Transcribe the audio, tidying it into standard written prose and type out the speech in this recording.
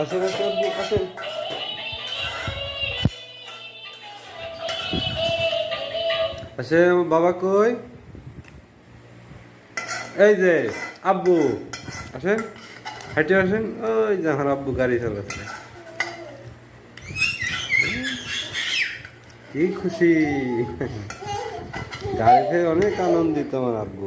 আসেন আসেন আব্বু আসেন। আসেন আমার বাবা কই? এই যে আব্বু আসেন, হাঁটে আসেন। ওই যে আমার আব্বু গাড়ি চালাচ্ছে, কি খুশি। গাড়িতে অনেক আনন্দিত আমার আব্বু।